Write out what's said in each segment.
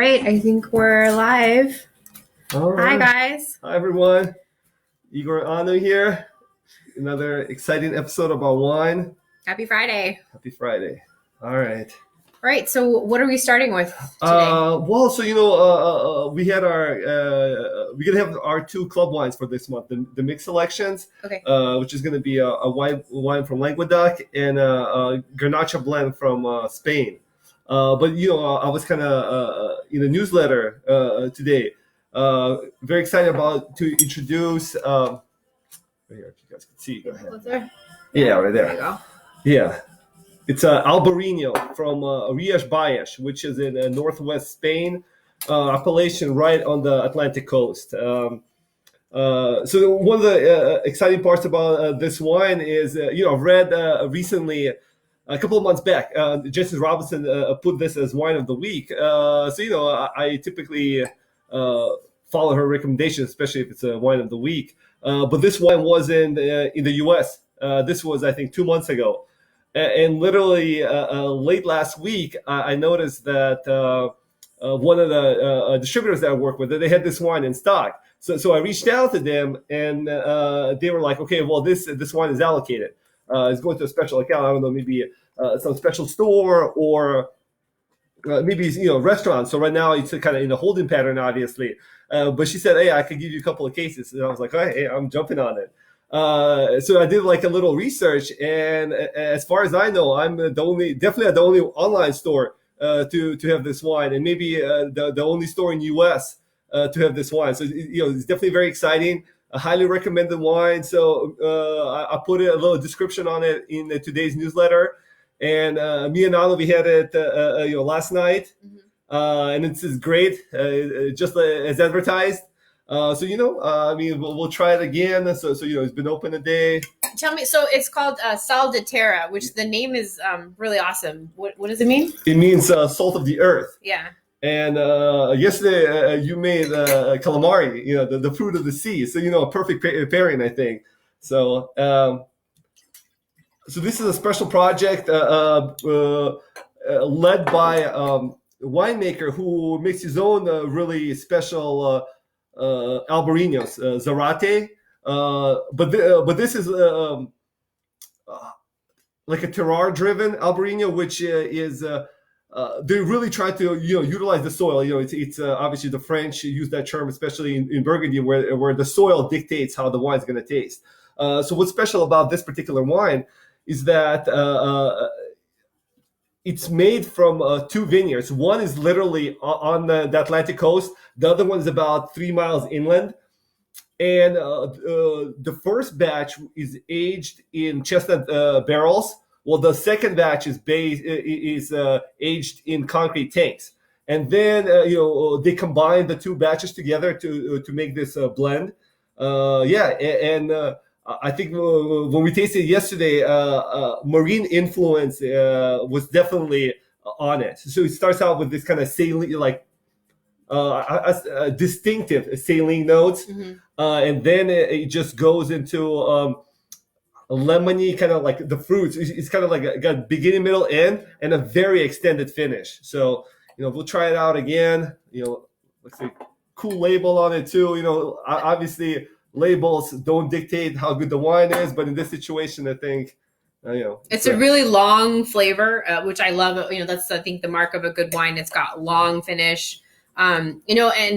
Great, I think we're live. All Hi, right. guys. Hi, everyone. Igor Anu here. Another exciting episode about wine. Happy Friday. Happy Friday. All right. All right, so what are we starting with today? We had we're gonna have our two club wines for this month. The mixed selections, Okay. Which is gonna be a wine from Languedoc and a Garnacha blend from Spain. But I was kind of in a newsletter today. Very excited about to introduce. Right here, if you guys can see, go ahead. There? Yeah, right There there. you go. Yeah. It's Albarino from Rias Baixas, which is in northwest Spain, appellation right on the Atlantic coast. So one of the exciting parts about this wine is, I've read recently, a couple of months back, Justice Robinson put this as wine of the week. I typically follow her recommendations, especially if it's a wine of the week. But this wine was in the U.S. This was, I think, 2 months ago. And literally late last week, I noticed that one of the distributors that I work with, they had this wine in stock. So I reached out to them, and they were like, "Okay, well, this wine is allocated. It's going to a special account. I don't know, maybe some special store or maybe restaurant. So right now it's kind of in a holding pattern, obviously. But she said, "Hey, I could give you a couple of cases," and I was like, "Hey, I'm jumping on it." So I did like a little research, and as far as I know, I'm definitely the only online store to have this wine, and maybe the only store in the U.S. To have this wine. So it's definitely very exciting. A highly recommended wine. So I put a little description on it in today's newsletter, and me and Nano, we had it last night, and it's great, just as advertised. We'll try it again. So it's been open a day. Tell me, so it's called Sal de Terra, which the name is really awesome. What does it mean? It means salt of the earth. Yeah. And yesterday you made calamari, the fruit of the sea. So a perfect pairing, I think. So this is a special project led by a winemaker who makes his own really special Albarinos, Zarate. But this is like a terroir-driven Albarino, which is they really try to utilize the soil. It's obviously the French use that term, especially in Burgundy, where the soil dictates how the wine's going to taste. So what's special about this particular wine is that it's made from two vineyards. One is literally on the Atlantic coast. The other one is about 3 miles inland. And the first batch is aged in chestnut barrels. Well, the second batch is aged in concrete tanks. And then they combine the two batches together to make this blend. I think when we tasted it yesterday, marine influence was definitely on it. So it starts out with this kind of saline, like distinctive saline notes, and then it just goes into a lemony, kind of like the fruits. It's kind of like got beginning, middle, end, and a very extended finish. So we'll try it out again. Let's see, cool label on it too. Obviously labels don't dictate how good the wine is, but in this situation, I think it's a really long flavor, which I love. That's, I think, the mark of a good wine. It's got long finish. And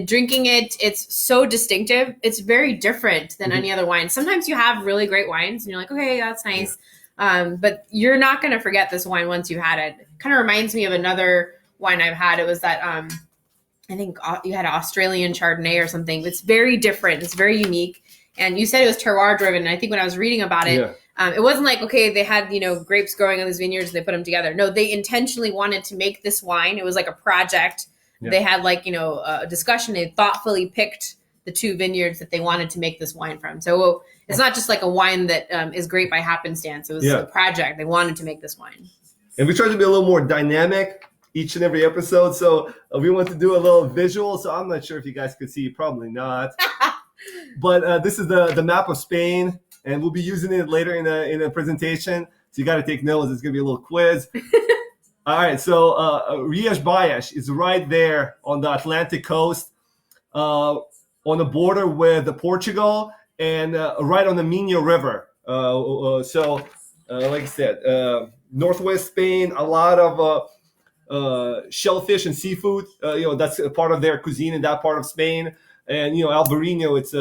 drinking it's so distinctive. It's very different than any other wine. Sometimes you have really great wines and you're like, okay, that's nice. But you're not going to forget this wine once you had it. It kind of reminds me of another wine I've had. It was that, I think you had an Australian Chardonnay or something. It's very different. It's very unique. And you said it was terroir driven. And I think when I was reading about it, it wasn't like, okay, they had, grapes growing on these vineyards and they put them together. No, they intentionally wanted to make this wine. It was like a project. Yeah. They had a discussion. They thoughtfully picked the two vineyards that they wanted to make this wine from. So it's not just like a wine that is great by happenstance. It was a project. They wanted to make this wine. And we tried to be a little more dynamic each and every episode. So we want to do a little visual. So I'm not sure if you guys could see, probably not. But this is the map of Spain, and we'll be using it later in a presentation. So you got to take notes. It's going to be a little quiz. All right, so Rias Baixas is right there on the Atlantic coast, on the border with Portugal, and right on the Minho River. Like I said, northwest Spain, a lot of shellfish and seafood. That's a part of their cuisine in that part of Spain. And Albarino, it's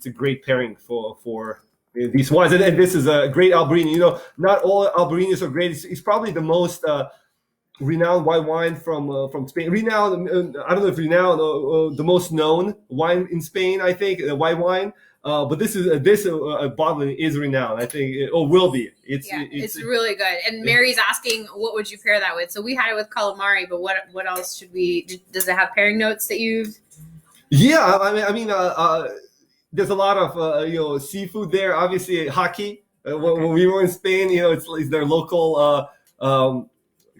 a great pairing for these wines. And this is a great Albarino. Not all Albarinos are great. It's probably the most renowned white wine from Spain. Renowned, I don't know if renowned, the most known wine in Spain, I think, white wine. But this bottling is renowned. I think will be. It's really good. And Mary's asking, what would you pair that with? So we had it with calamari, but what else should we? Does it have pairing notes that you've? Yeah, I mean, there's a lot of seafood there. Obviously, hockey. When we were in Spain, it's their local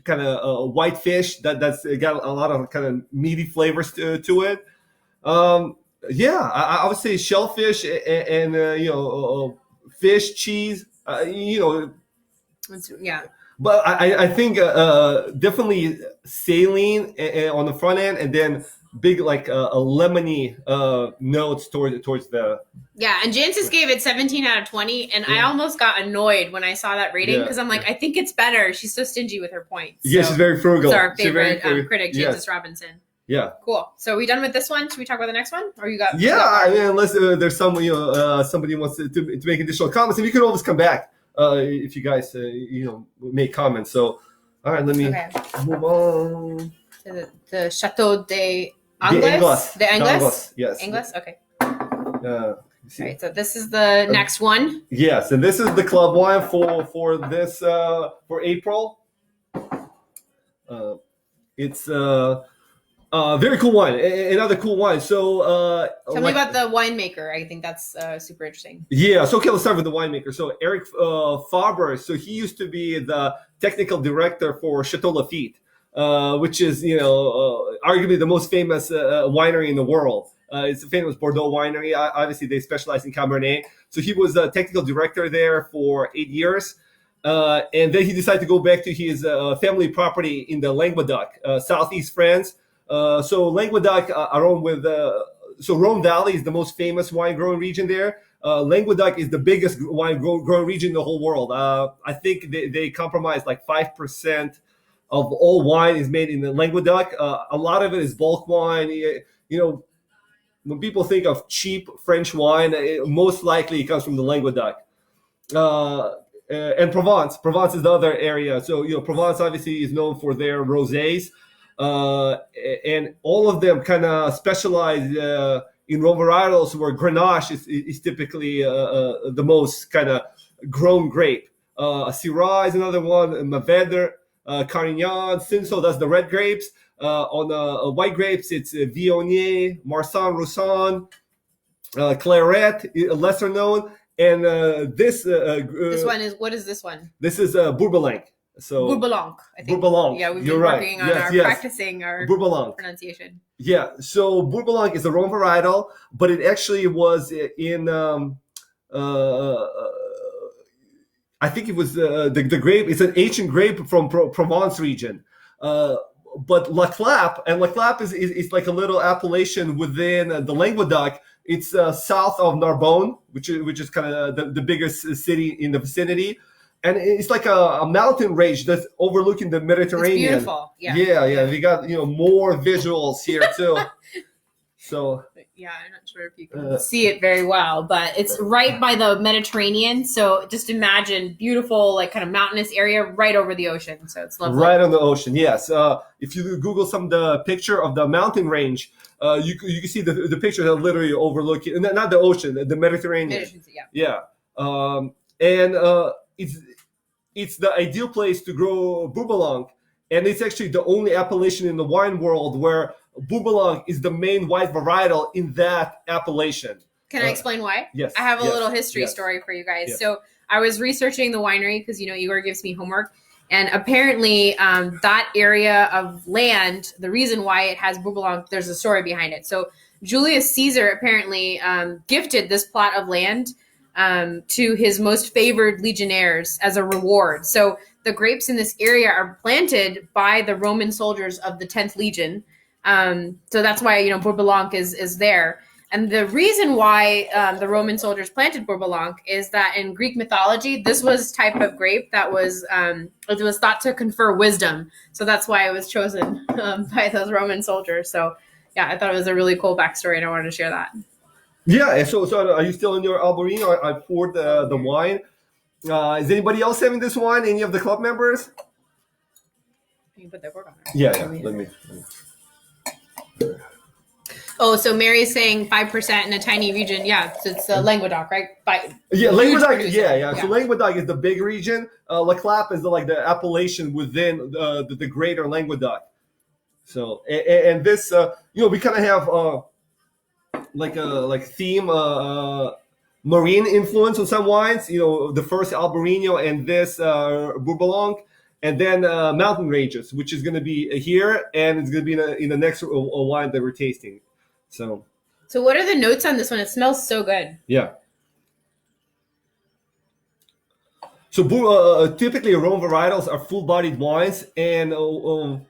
kind of white fish that's got a lot of kind of meaty flavors to it. I would say shellfish and fish, cheese. But I think definitely saline on the front end, and then big like a lemony notes towards the. Yeah, and Jancis gave it 17 out of 20, and I almost got annoyed when I saw that rating because I'm like, I think it's better. She's so stingy with her points. Yeah, she's very frugal. It's our favorite critic, Jancis Robinson. Yeah. Cool. So are we done with this one? Should we talk about the next one? Or you got? Yeah, I mean, unless there's someone somebody wants to make additional comments, and you can always come back if you guys make comments. So, all right, let me move on to the Chateau de Angles. De Angles. Yes. Angles. Okay. All right. So this is the next one. Yes, and this is the club wine for this for April. It's very cool wine. Another cool wine. So tell me about the winemaker. I think that's super interesting. Yeah. So let's start with the winemaker. So Eric Faber. So he used to be the technical director for Chateau Lafite, which is arguably the most famous winery in the world. It's a famous Bordeaux winery. Obviously, they specialize in Cabernet. So he was a technical director there for 8 years. And then he decided to go back to his family property in the Languedoc, southeast France. So Languedoc, along with so Rhone Valley is the most famous wine growing region there. Languedoc is the biggest wine growing region in the whole world. I think they compromise like 5% of all wine is made in the Languedoc. A lot of it is bulk wine. When people think of cheap French wine, most likely it comes from the Languedoc. And Provence. Provence is the other area. So, Provence obviously is known for their rosés. And all of them kind of specialize in raw varietals where Grenache is typically the most kind of grown grape. Syrah is another one, Mourvedre, Carignan, Cinsault, that's the red grapes. On white grapes, it's Viognier, Marsanne, Roussanne, Claret, lesser known. And this one is, what is this one? This is Bourbelanc. So Bourbelanc, I think. Bourbelanc. Yeah, we've been working on practicing our pronunciation. Yeah, so Bourbelanc is a Rhone varietal, but it actually was in I think it was the grape. It's an ancient grape from Provence region. But La Clappe is like a little appellation within the Languedoc. It's south of Narbonne, which is kind of the biggest city in the vicinity. And it's like a mountain range that's overlooking the Mediterranean. It's beautiful. Yeah. Yeah. We got more visuals here too. So yeah, I'm not sure if you can see it very well, but it's right by the Mediterranean. So just imagine beautiful, like kind of mountainous area right over the ocean. So it's lovely. Right on the ocean. Yes. If you Google the picture of the mountain range, you can see the picture that literally overlooking, not the ocean, the Mediterranean. Yeah. It's the ideal place to grow Bourbelanc, and it's actually the only appellation in the wine world where Bourbelanc is the main white varietal in that appellation. Can I explain why? Yes. I have a little history story for you guys. Yes. So I was researching the winery because, Igor gives me homework. And apparently that area of land, the reason why it has Bourbelanc, there's a story behind it. So Julius Caesar apparently gifted this plot of land to his most favored legionnaires as a reward. So the grapes in this area are planted by the Roman soldiers of the 10th Legion. So that's why, you know, Bourboulon is there. And the reason why the Roman soldiers planted Bourboulon is that in Greek mythology, this was type of grape that was it was thought to confer wisdom. So that's why it was chosen by those Roman soldiers. So yeah, I thought it was a really cool backstory, and I wanted to share that. Yeah. So are you still in your Albarino? I poured the wine. Is anybody else having this wine? Any of the club members? You put that cork on there. Yeah. Let me. Oh, so Mary's saying 5% in a tiny region. Yeah, so it's Languedoc, right? Languedoc. Yeah. So Languedoc is the big region. La Clappe is the appellation within the greater Languedoc. So and this, we kind of have like theme marine influence on some wines. You know, the first Albarino and this Bourboulon. And then mountain ranges, which is going to be here, and it's going to be in the next wine that we're tasting. So what are the notes on this one? It smells so good. Yeah. So typically Rhone varietals are full-bodied wines, and one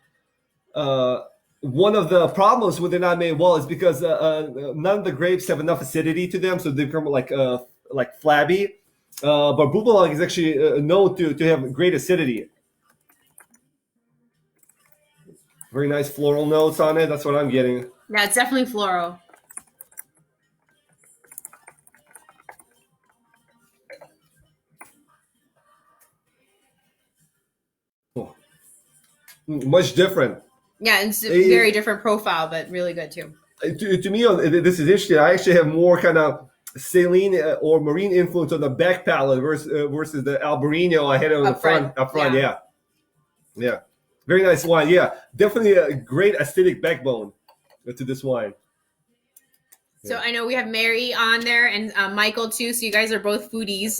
of the problems when they're not made well is because none of the grapes have enough acidity to them, so they become like flabby. But Bourboulon is actually known to have great acidity. Very nice floral notes on it. That's what I'm getting. Yeah, it's definitely floral. Oh. Much different. Yeah, it's a very different profile, but really good too. To me, this is interesting. I actually have more kind of saline or marine influence on the back palate versus the Albarino I had on the front. Up front, yeah. Very nice wine. Yeah, definitely a great acidic backbone to this wine. So I know we have Mary on there and Michael too. So you guys are both foodies.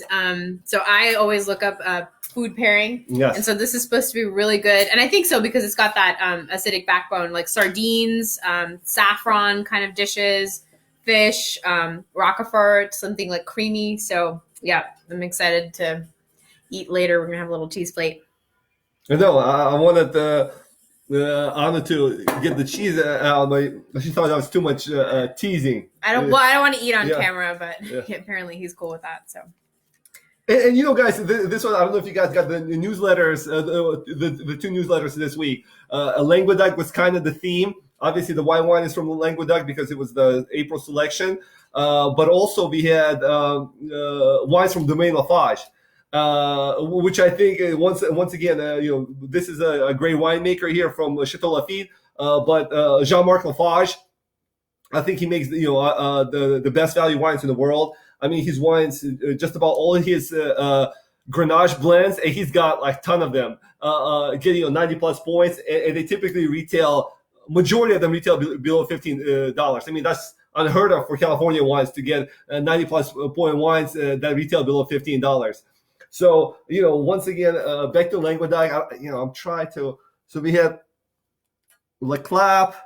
So I always look up food pairing. Yes. And so this is supposed to be really good. And I think so because it's got that acidic backbone, like sardines, saffron kind of dishes, fish, Roquefort, something like creamy. So yeah, I'm excited to eat later. We're going to have a little cheese plate. No, I wanted Anna to get the cheese out, but she thought that was too much teasing. I don't want to eat on camera, but apparently he's cool with that. So. And guys, this one, I don't know if you guys got the newsletters, the two newsletters this week. Languedoc was kind of the theme. Obviously, the white wine is from Languedoc because it was the April selection. But also we had wines from Domaine Lafage. Which I think once again, this is a great winemaker here from Chateau Lafite. But Jean-Marc Lafage, I think he makes the best value wines in the world. I mean, his wines, just about all of his Grenache blends, and he's got like a ton of them, getting 90 plus points, and they typically majority of them retail below $15. I mean, that's unheard of for California wines to get 90 plus point wines that retail below $15. So, once again, back to Languedoc, I'm trying to, so we had La Clappe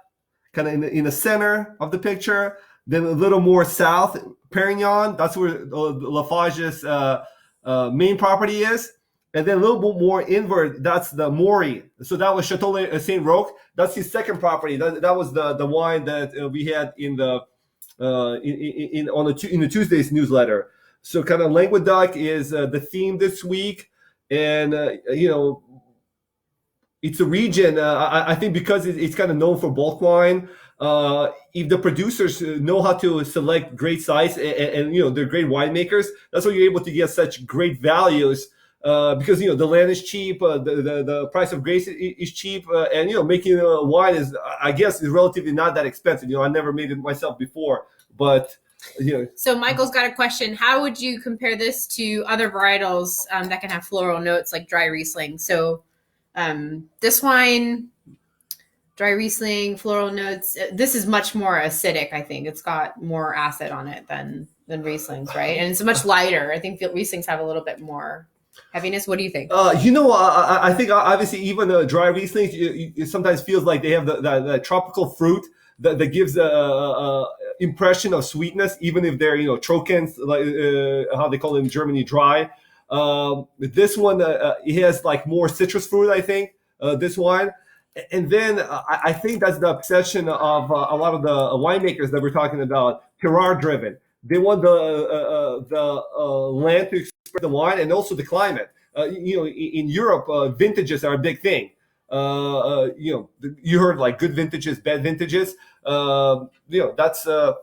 kind of in the center of the picture, then a little more south, Perignon, that's where Lafage's main property is. And then a little bit more inward, that's the Maury. So that was Chateau Saint Roch. That's his second property. That was the wine that we had in the Tuesday's newsletter. So kind of Languedoc is the theme this week, and it's a region. I think because it's kind of known for bulk wine. If the producers know how to select great sites and they're great winemakers, that's why you're able to get such great values. Because the land is cheap, the price of grapes is cheap, and making wine is, I guess, is relatively not that expensive. I never made it myself before, but. So Michael's got a question. How would you compare this to other varietals that can have floral notes like dry Riesling? So this wine, dry Riesling, floral notes, this is much more acidic, I think. It's got more acid on it than Riesling's, right? And it's much lighter. I think Riesling's have a little bit more heaviness. What do you think? I think obviously even dry Riesling, it sometimes feels like they have the tropical fruit that gives a impression of sweetness, even if they're trocans, like how they call it in Germany, dry. This one, it has like more citrus fruit, I think. This wine. And then I think that's the obsession of a lot of the winemakers that we're talking about, terroir driven. They want the land to express the wine and also the climate. In Europe, vintages are a big thing. You heard like good vintages, bad vintages. That's the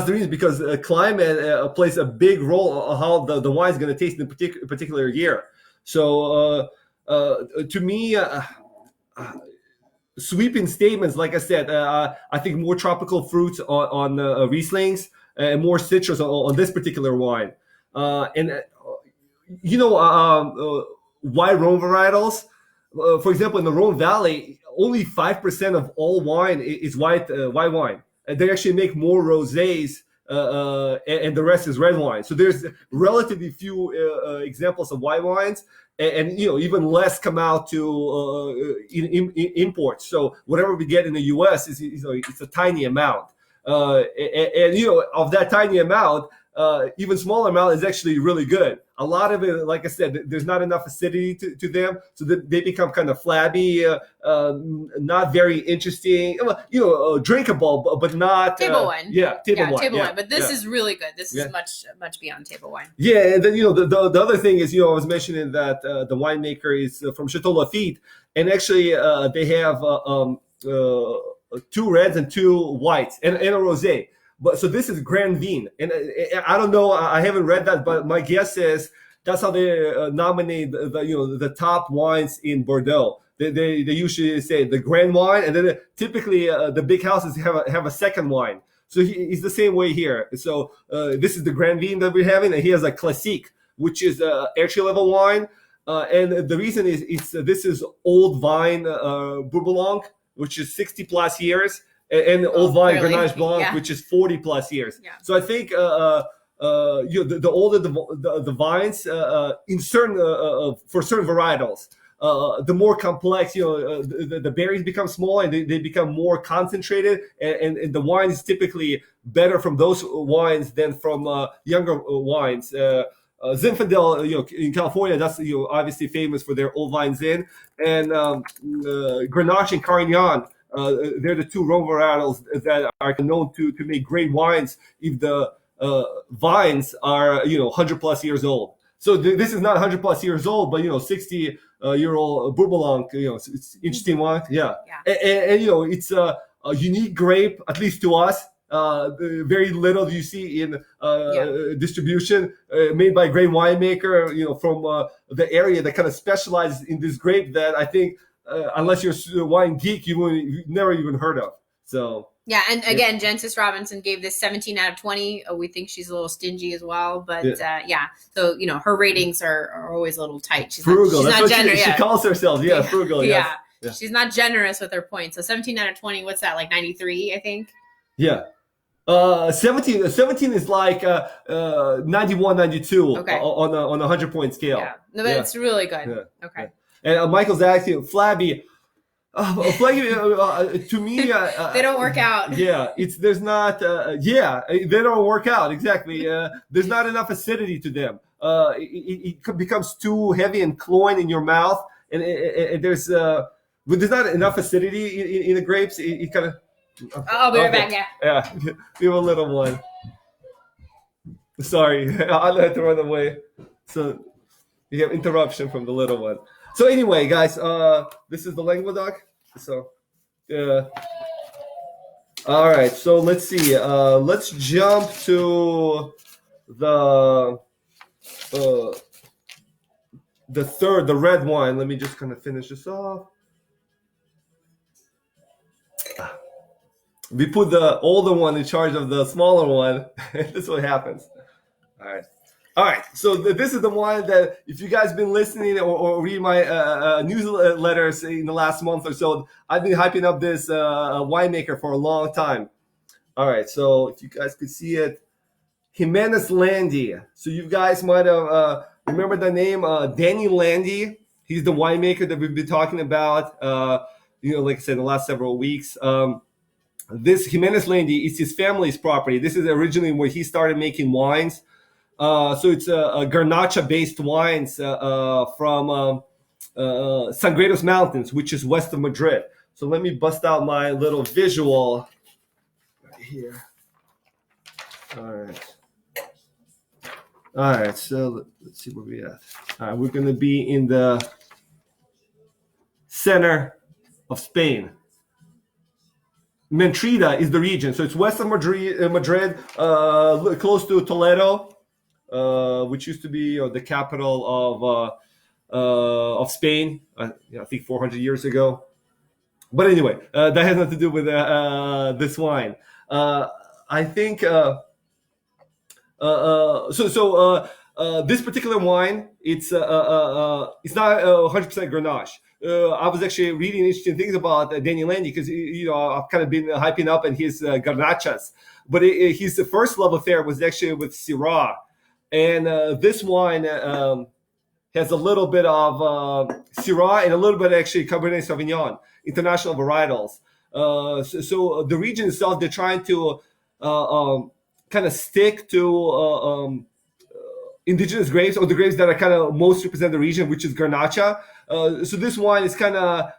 reason, because climate plays a big role on how the wine is going to taste in a particular year. So to me, sweeping statements, like I said, I think more tropical fruits on Rieslings and more citrus on this particular wine. And white Rhone varietals. For example, in the Rhone Valley, only 5% of all wine is white wine. And they actually make more rosés, and the rest is red wine. So there's relatively few examples of white wines, and even less come out to in imports. So whatever we get in the U.S. is it's a tiny amount, and of that tiny amount, even smaller amount is actually really good. A lot of it, like I said, there's not enough acidity to them, so they become kind of flabby, not very interesting. Drinkable, but not table wine. Yeah, table wine. But this is really good. This is much beyond table wine. Yeah, and then the other thing is, I was mentioning that the winemaker is from Chateau Lafite, and actually they have 2 reds and 2 whites and a rosé. But so this is Grand Vin, and I don't know. I haven't read that, but my guess is that's how they nominate the top wines in Bordeaux. They usually say the Grand wine, and then typically the big houses have a second wine. So he's the same way here. So this is the Grand Vin that we're having, and he has a Classique, which is entry level wine. And the reason is this is old vine Bourbon, which is 60 plus years. And old vine Grenache Blanc, which is 40 plus years. Yeah. So I think the older the vines in certain for certain varietals, the more complex, the berries become smaller and they become more concentrated, and the wine is typically better from those wines than from younger wines. Zinfandel, in California, that's obviously famous for their old vine Zin, and Grenache and Carignan. They're the 2 Rhone varietals that are known to make great wines if the vines are 100 plus years old. So this is not 100 plus years old, but 60 year old Bourbon, it's interesting wine. Yeah. And it's a unique grape, at least to us. Very little you see in distribution, made by a great winemaker, from the area that kind of specializes in this grape that I think. Unless you're a wine geek, you've never even heard of. So yeah, and again, Gentis Robinson gave this 17 out of 20. We think she's a little stingy as well, but so her ratings are always a little tight. She's frugal. Not generous. She calls herself. Yeah, frugal. Yeah. She's not generous with her points. So 17 out of 20. What's that, like 93? I think. Yeah. 17 is like 91, 92 on a 100-point scale. Yeah, no, but it's really good. Yeah. Okay. And Michael's asking, flabby. Flabby to me, they don't work out. Yeah, there's not. They don't work out exactly. There's not enough acidity to them. It becomes too heavy and cloying in your mouth, and there's not enough acidity in the grapes. It kind of. I'll be right back. Yeah, we have a little one. Sorry, I had to run away. So you have interruption from the little one. So anyway, guys, this is the Languedoc. So, all right. So let's see. Let's jump to the red wine. Let me just kind of finish this off. We put the older one in charge of the smaller one. This is what happens. All right. So this is the one that if you guys been listening or read my newsletters in the last month or so, I've been hyping up this winemaker for a long time. All right. So if you guys could see it, Jimenez Landy. So you guys might have remember the name Danny Landy. He's the winemaker that we've been talking about. Like I said, in the last several weeks. This Jimenez Landy is his family's property. This is originally where he started making wines. So it's a Garnacha-based wines from Sangredos Mountains, which is west of Madrid. So let me bust out my little visual right here. All right. So let's see where we at. All right, we're going to be in the center of Spain. Mentrida is the region, so it's west of Madrid, close to Toledo, which used to be the capital of Spain. I think 400 years ago. But anyway, that has nothing to do with this wine. I think this particular wine, it's not 100% Grenache. I was actually reading interesting things about Daniel Landy because I've kind of been hyping up in his Garnachas, but his first love affair was actually with Syrah, and this wine has a little bit of Syrah and a little bit actually Cabernet Sauvignon, international varietals. So the region itself, they're trying to kind of stick to indigenous grapes, or the grapes that are kind of most represent the region, which is Garnacha. So this wine is kind of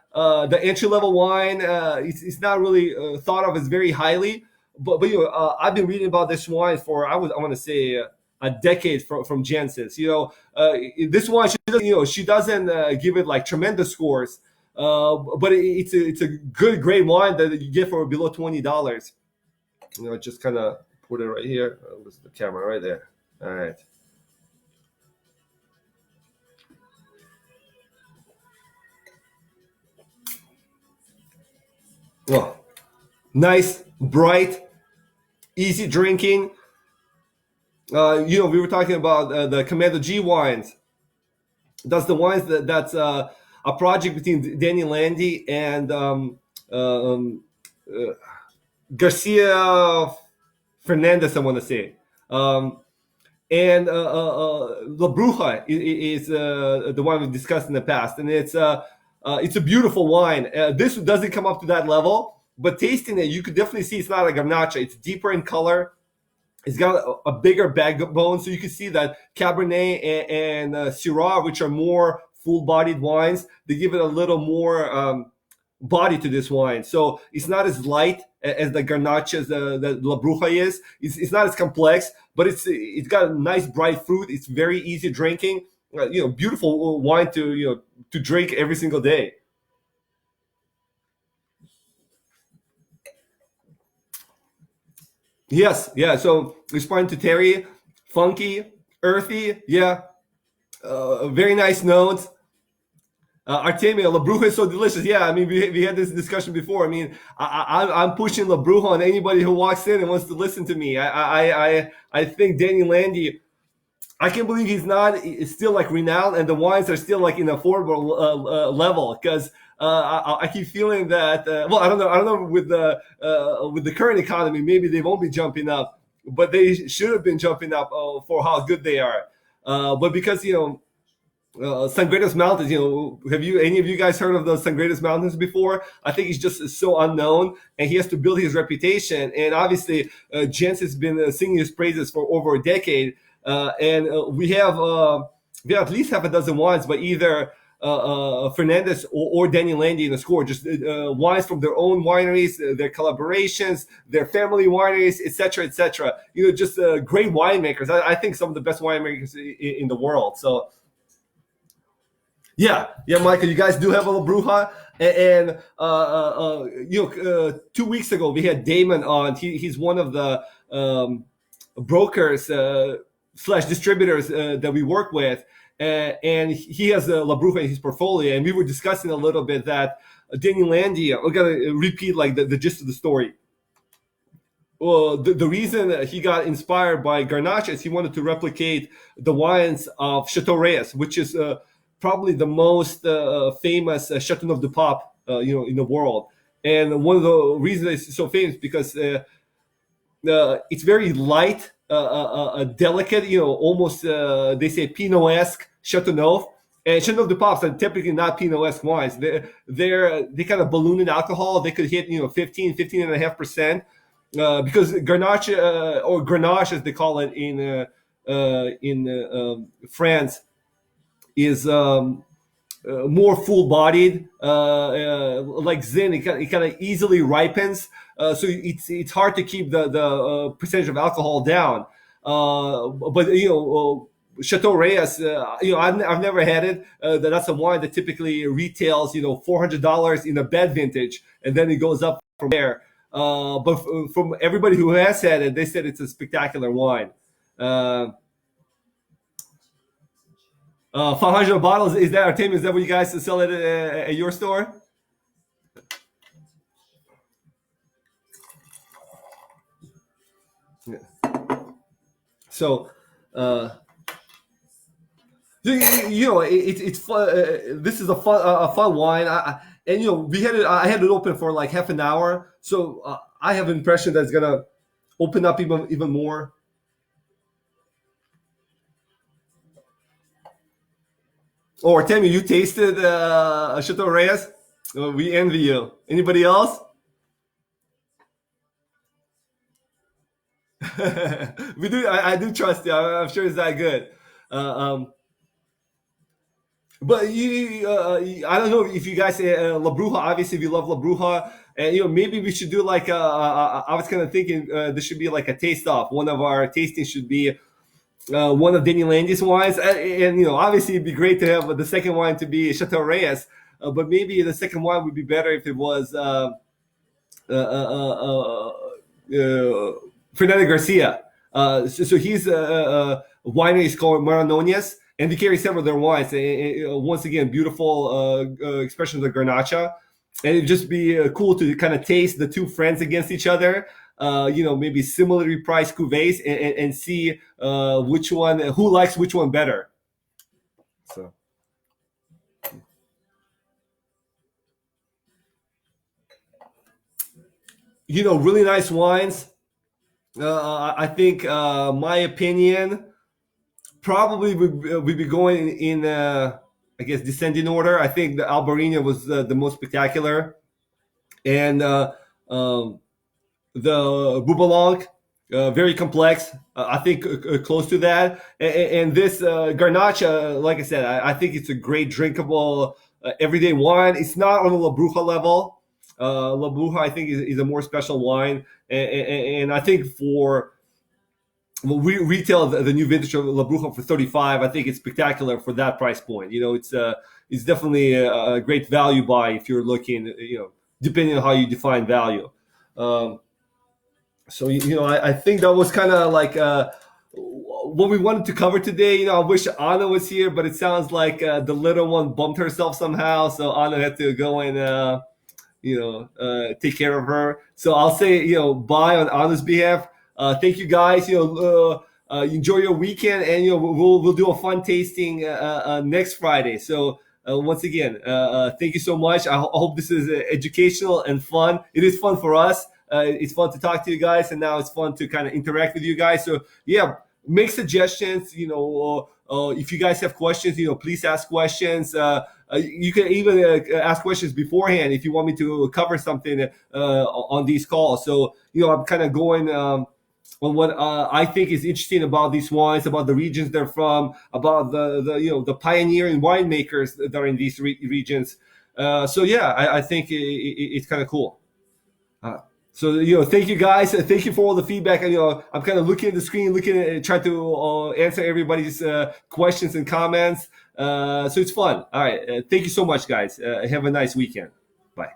the entry level wine. It's not really thought of as very highly, but I've been reading about this wine for I want to say a decade from Jansen's. This wine she doesn't give it like tremendous scores, but it's a good great wine that you get for below $20. Just kind of put it right here. What's the camera right there? All right. Well, nice, bright, easy drinking. We were talking about the Commando G wines. That's the wines that's a project between Danny Landy and Garcia Fernandez, I want to say. And La Bruja is the one we discussed in the past, and it's a beautiful wine. This doesn't come up to that level, but tasting it, you could definitely see it's not a Garnacha. It's deeper in color. It's got a bigger backbone, so you can see that Cabernet and Syrah, which are more full-bodied wines, they give it a little more body to this wine. So it's not as light as the Garnachas that La Bruja is. It's not as complex, but it's got a nice bright fruit. It's very easy drinking. Beautiful wine to drink every single day. Yes, yeah. So responding to Terry, funky, earthy, yeah. Very nice notes. Artemio, La Bruja is so delicious. Yeah, I mean, we had this discussion before. I mean, I'm pushing La Bruja on anybody who walks in and wants to listen to me. I think Danny Landy, I can't believe he's not still like renowned, and the wines are still like in affordable level, because I keep feeling that. Well, I don't know with the current economy, maybe they won't be jumping up, but they should have been jumping up for how good they are. But because Sangredos Mountains, have any of you guys heard of the Sangredos Mountains before? I think he's just so unknown, and he has to build his reputation. And obviously, Jens has been singing his praises for over a decade. And we have at least half a dozen wines by either Fernandez or Danny Landy in the score. Just wines from their own wineries, their collaborations, their family wineries, etc., etc. Just great winemakers. I think some of the best winemakers in the world. So. Yeah, Michael, you guys do have a La Bruja, and 2 weeks ago we had Damon on. He's one of the brokers / distributors that we work with, and he has a La Bruja in his portfolio, and we were discussing a little bit that Danny Landy. I'm gonna repeat like the gist of the story. Well, the reason he got inspired by Garnacha is he wanted to replicate the wines of Chateau Reyes, which is probably the most famous Chateauneuf du Pape, in the world. And one of the reasons it's so famous because it's very light, delicate, almost they say Pinot-esque Chateauneuf. And Chateauneuf du Pape are typically not Pinot-esque wines. They kind of balloon in alcohol. They could hit 15.5%. Because Garnacha or Grenache, as they call it in France is more full-bodied, like Zin. It kind of easily ripens, so it's hard to keep the percentage of alcohol down. But Chateau Reyes, I've never had it. That's a wine that typically retails, $400 in a bed vintage, and then it goes up from there. But from everybody who has had it, they said it's a spectacular wine. 500 bottles. Is that, Artem? Is that what you guys sell it at your store? Yeah. So, uh, it's fun. This is a fun wine. And we had it. I had it open for like half an hour, so I have an impression that it's gonna open up even more. Or Tammy, you tasted Chateau Reyes? We envy you. Anybody else? We do. I do trust you. I'm sure it's that good. Um, but I don't know if you guys La Bruja. Obviously, if you love La Bruja, and maybe we should do like I was kind of thinking this should be like a taste off. One of our tastings should be one of Danny Landy's wines, and obviously it'd be great to have the second wine to be Chateau Reyes, but maybe the second wine would be better if it was uh, uh, Fernando Garcia. So he's winery is called Maranonias, and they carry several of their wines. Once again, beautiful expression of the Garnacha, and it'd just be cool to kind of taste the two friends against each other. Maybe similarly priced cuvées, and see who likes which one better. So, really nice wines. I think my opinion probably we'd be going in I guess descending order. I think the Albarino was the most spectacular, and um, the Boubalonc, very complex. I think close to that, and this Garnacha, like I said, I think it's a great drinkable everyday wine. It's not on the La Bruja level. La Bruja, I think, is a more special wine, and I think for we retail the new vintage of La Bruja for 35. I think it's spectacular for that price point. It's definitely a great value buy if you're looking, depending on how you define value. Um, so I think that was kind of like what we wanted to cover today. I wish Anna was here, but it sounds like the little one bumped herself somehow, so Anna had to go and take care of her. So I'll say, bye on Anna's behalf. Thank you guys. Enjoy your weekend, and we'll do a fun tasting next Friday. So once again, thank you so much. I hope this is educational and fun. It is fun for us. It's fun to talk to you guys, and now it's fun to kind of interact with you guys. So yeah, make suggestions. If you guys have questions, please ask questions. You can even ask questions beforehand if you want me to cover something on these calls. So I'm kind of going on what I think is interesting about these wines, about the regions they're from, about the pioneering winemakers that are in these regions. So yeah, I think it's kind of cool. So thank you guys. Thank you for all the feedback. I'm kind of looking at the screen, looking at trying to answer everybody's questions and comments. So it's fun. All right. Thank you so much, guys. Have a nice weekend. Bye.